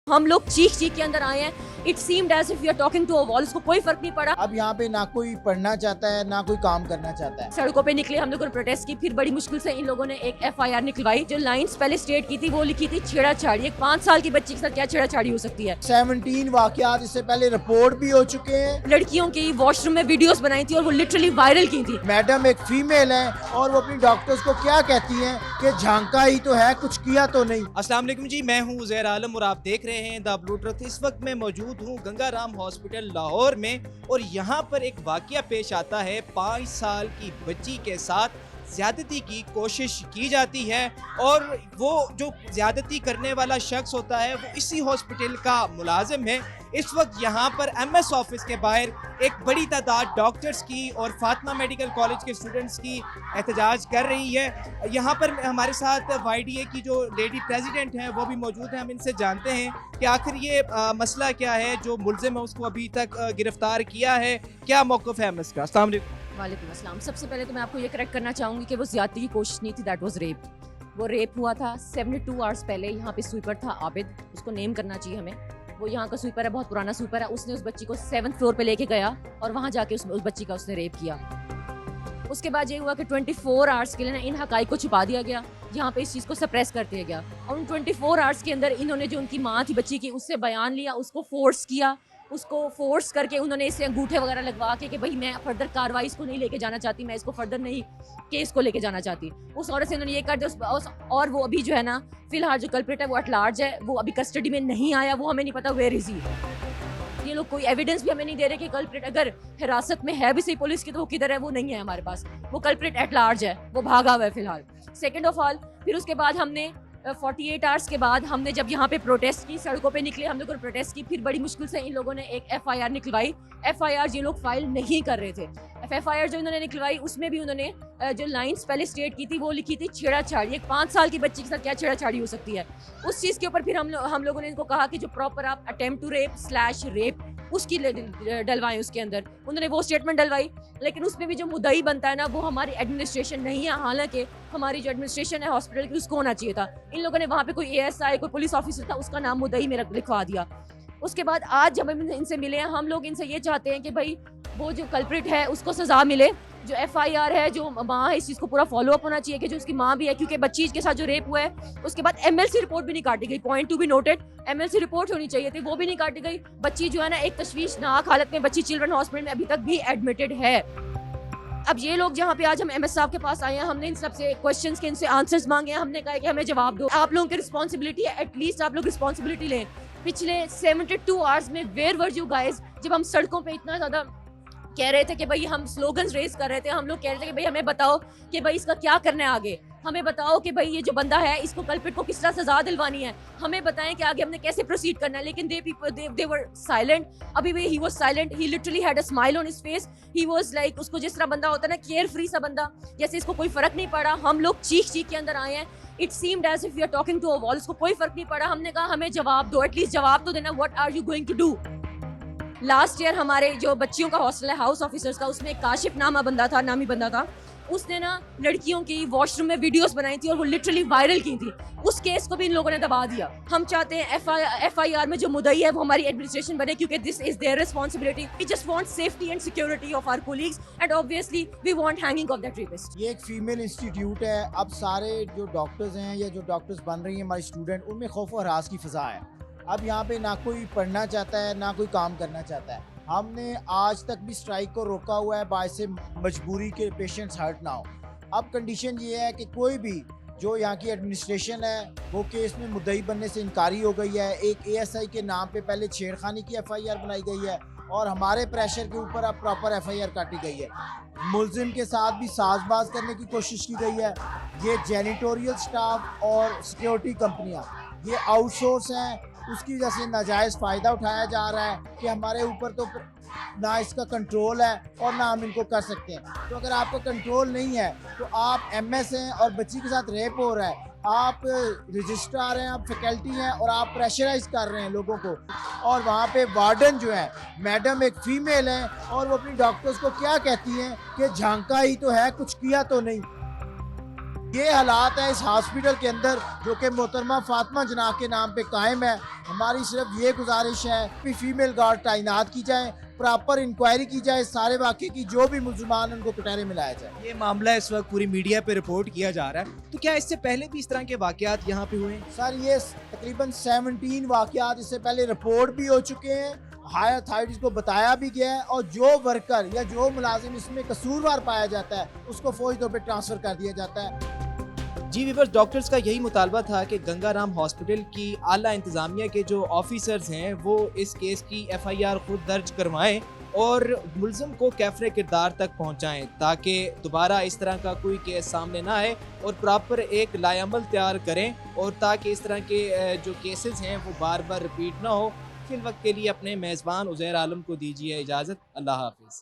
हम लोग चीख चीख के अंदर आए हैं। It seemed as if we are talking to a wall. उसको कोई फर्क नहीं पड़ा। अब यहाँ पे ना कोई पढ़ना चाहता है ना कोई काम करना चाहता है। सड़कों पे निकले, हम लोगों ने प्रोटेस्ट की। फिर बड़ी मुश्किल से इन लोगों ने एक FIR निकलवाई। जो लाइंस पहले स्टेट की थी वो लिखी थी छेड़ाछाड़ी। एक 5 साल की बच्ची के साथ क्या छेड़ाछाड़ी हो सकती है। 17 वाकयात इससे पहले रिपोर्ट भी हो चुके हैं। लड़कियों की वॉशरूम में वीडियोस बनाई थी और वो लिटरली वायरल की थी। मैडम एक फीमेल है और वो अपनी डॉक्टर्स को क्या कहती हैं कि झांका ही तो है, कुछ किया तो नहीं। अस्सलाम वालेकुम जी, मैं हूं उज़ैर आलम और आप देख रहे हैं द ब्लू ट्रुथ। इस वक्त मैं मौजूद हूं गंगाराम हॉस्पिटल लाहौर में और यहां पर एक वाकया पेश आता है। 5 साल की बच्ची के साथ ज़्यादती की कोशिश की जाती है और वो जो ज़्यादती करने वाला शख्स होता है वो इसी हॉस्पिटल का मुलाजिम है। इस वक्त यहाँ पर MS ऑफिस के बाहर एक बड़ी तादाद डॉक्टर्स की और फातिमा मेडिकल कॉलेज के स्टूडेंट्स की एहतजाज कर रही है। यहाँ पर हमारे साथ YDA की जो लेडी प्रेसिडेंट हैं वो भी मौजूद हैं। हम इनसे जानते हैं कि आखिर ये मसला क्या है, जो मुल्ज़िम है उसको अभी तक गिरफ्तार किया है, क्या मौक़िफ़ है MS का। अस्सलाम वालेकुम। वालेकुम अस्सलाम। सबसे पहले तो मैं आपको ये करेक्ट करना चाहूँगी कि वो ज़्यादती की कोशिश नहीं थी, दैट वाज रेप। वो रेप हुआ था 72 आवर्स पहले। यहाँ पे स्वीपर था आबिद, उसको नेम करना चाहिए हमें। वो यहाँ का स्वीपर है, बहुत पुराना स्वीपर है। उसने उस बच्ची को 7th फ्लोर पे लेके गया और वहाँ जाके उस बच्ची का उसने रेप किया। उसके बाद ये हुआ कि 24 आवर्स के लिए ना इन हकाइक को छुपा दिया गया। यहाँ पे इस चीज़ को सप्रेस कर दिया गया और उन 24 आवर्स के अंदर इन्होंने जो उनकी माँ थी बच्ची की, उससे बयान लिया, उसको फोर्स किया। उसको फोर्स करके उन्होंने इसे अंगूठे वगैरह लगवा के भाई मैं फर्दर कार्रवाई इसको नहीं लेके जाना चाहती, मैं इसको फर्दर नहीं केस को लेके जाना चाहती। उस औरत से उन्होंने ये कर दिया और वो अभी जो है ना फिलहाल जो कल्प्रिट है वो एट लार्ज है। वो अभी कस्टडी में नहीं आया, वो हमें नहीं पता वेयर इज ही। ये लोग कोई एविडेंस भी हमें नहीं दे रहे कि कल्प्रिट अगर हिरासत में है भी सही पुलिस की तो वो किधर है, वो नहीं है हमारे पास। वो कल्प्रिट एट लार्ज है, वो भागा हुआ है फिलहाल। सेकेंड ऑफ ऑल फिर उसके बाद हमने 48 आवर्स के बाद हमने जब यहाँ पे प्रोटेस्ट की, सड़कों पे निकले, हम लोगों ने प्रोटेस्ट की। फिर बड़ी मुश्किल से इन लोगों ने एक FIR निकलवाई। FIR ये लोग फाइल नहीं कर रहे थे। FIR जो इन्होंने निकलवाई उसमें भी उन्होंने जो लाइंस पहले स्टेट की थी वो लिखी थी छेड़ाछाड़ी। एक 5 साल की बच्ची के साथ क्या छेड़ाछाड़ी हो सकती है। उस चीज़ के ऊपर फिर हम लोगों ने इनको कहा कि जो प्रॉपर आप अटेम्प्ट टू रेप / रेप उसकी डलवाएं। उसके अंदर उन्होंने वो स्टेटमेंट डलवाई, लेकिन उसमें भी जो मुद्दई बनता है ना वो हमारी एडमिनिस्ट्रेशन नहीं है। हालांकि हमारी जो एडमिनिस्ट्रेशन है हॉस्पिटल की उसको होना चाहिए था। इन लोगों ने वहाँ पे कोई ASI कोई पुलिस ऑफिसर था, उसका नाम मुद्दई में लिखवा दिया। उसके बाद आज जब हम इनसे मिले हैं, हम लोग इनसे ये चाहते हैं कि भाई वो जो कल्प्रिट है उसको सजा मिले। जो FIR है, जो माँ है, इस चीज़ को पूरा फॉलो अप होना चाहिए कि जो उसकी माँ भी है, क्योंकि बच्ची के साथ जो रेप हुआ है उसके बाद MLC रिपोर्ट भी नहीं काटी गई। Point to be noted, MLC report होनी चाहिए थी, वो भी नहीं काटी गई। बच्ची जो है ना एक तशवीशनाक हालत में बच्ची चिल्ड्रन हॉस्पिटल में अभी तक भी एडमिटेड है। अब ये लोग जहाँ पे आज हम MS साहब के पास आए हैं, हमने इन सबसे क्वेश्चंस के इनसे आंसर्स मांगे हैं। हमने कहा कि हमें जवाब दो, आप लोगों की रिस्पॉन्सिबिलिटी है, एटलीस्ट आप लोग रिस्पॉन्सिबिलिटी लें। पिछले 72 आवर्स में वेयर वर यू गाइज, जब हम सड़कों पे इतना ज़्यादा कह रहे थे कि भाई हम स्लोगन्स रेज कर रहे थे, हम लोग कह रहे थे कि भाई हमें बताओ कि भाई इसका क्या करना है आगे, हमें बताओ कि भाई ये जो बंदा है इसको कल्प्रिट को किस तरह सजा दिलवानी है, हमें बताएं कि आगे हमने कैसे प्रोसीड करना है। लेकिन दे वर साइलेंट। अभी भी he was silent. He literally had a smile on his face. He was like, उसको जिस तरह बंदा होता है ना केयर फ्री सा बंदा, जैसे इसको कोई फर्क नहीं पड़ा। हम लोग चीख चीख के अंदर आए हैं। It seemed as if we are talking to a wall. उसको कोई फर्क नहीं पड़ा। हमने कहा हमें जवाब दो, एटलीस्ट जवाब तो देना, what are you going to do. Last year हमारे जो बच्चियों का हॉस्टल है हाउस ऑफिसर्स का, उसमें एक काशिफ नामी बंदा था। उसने ना लड़कियों की वॉशरूम में वीडियोस बनाई थी और वो लिटरली वायरल की थी। उस केस को भी इन लोगों ने दबा दिया। हम चाहते हैं FIR में जो मुद्दई है वो हमारी एडमिनिस्ट्रेशन बने, क्योंकि this is their responsibility. We just want safety and security of our colleagues and obviously we want hanging of that rapist. ये एक फीमेल इंस्टीट्यूट है। अब सारे जो डॉक्टर्स हैं या जो डॉक्टर्स बन रही हैं हमारी स्टूडेंट, उनमें खौफ और हरास की फ़ज़ा है। अब यहाँ पे ना कोई पढ़ना चाहता है ना कोई काम करना चाहता है। हमने आज तक भी स्ट्राइक को रोका हुआ है बायसे मजबूरी के पेशेंट्स हर्ट ना हो। अब कंडीशन ये है कि कोई भी जो यहाँ की एडमिनिस्ट्रेशन है वो केस में मुद्दई बनने से इनकारी हो गई है। एक ASI के नाम पे पहले छेड़खानी की FIR बनाई गई है और हमारे प्रेशर के ऊपर अब प्रॉपर FIR काटी गई है। मुल्जिम के साथ भी साजबाज करने की कोशिश की गई है। ये जेनिटोरियल स्टाफ और सिक्योरिटी कंपनियाँ ये आउटसोर्स हैं, उसकी वजह से नाजायज़ फ़ायदा उठाया जा रहा है कि हमारे ऊपर तो ना इसका कंट्रोल है और ना हम इनको कर सकते हैं। तो अगर आपका कंट्रोल नहीं है तो आप MS हैं और बच्ची के साथ रेप हो रहा है, आप रजिस्ट्रार हैं, आप फैकल्टी हैं और आप प्रेशराइज कर रहे हैं लोगों को। और वहाँ पे वार्डन जो है, मैडम एक फ़ीमेल है और वो अपनी डॉक्टर्स को क्या कहती हैं कि झांका ही तो है, कुछ किया तो नहीं। ये हालात है इस हॉस्पिटल के अंदर जो कि मोहतरमा फातिमा जना के नाम पे कायम है। हमारी सिर्फ ये गुजारिश है कि फीमेल गार्ड तैनात की जाए, प्रॉपर इंक्वायरी की जाए, सारे वाक़े की जो भी मुसलमान उनको कटहरे में लाया जाए। ये मामला इस वक्त पूरी मीडिया पे रिपोर्ट किया जा रहा है, तो क्या इससे पहले भी इस तरह के वाकयात यहाँ पे हुए हैं? सर ये तकरीबन 17 वाकयात इससे पहले रिपोर्ट भी हो चुके हैं, हायर अथॉरिटीज़ को बताया भी गया है, और जो वर्कर या जो मुलाजिम इसमें कसूरवार पाया जाता है उसको फौरी तौर पर ट्रांसफ़र कर दिया जाता है। जी वीवर्स, डॉक्टर्स का यही मुतालबा था कि गंगाराम हॉस्पिटल की आला इंतज़ामिया के जो ऑफिसर्स हैं वो इस केस की FIR खुद दर्ज करवाएं और मुल्ज़िम को कैफरे किरदार तक पहुंचाएं, ताकि दोबारा इस तरह का कोई केस सामने ना आए और प्रॉपर एक लायमल तैयार करें, और ताकि इस तरह के जो केसेस हैं वो बार बार रिपीट ना हो। फिल वक्त के लिए अपने मेज़बान उज़ैर आलम को दीजिए इजाज़त। अल्लाह हाफिज़।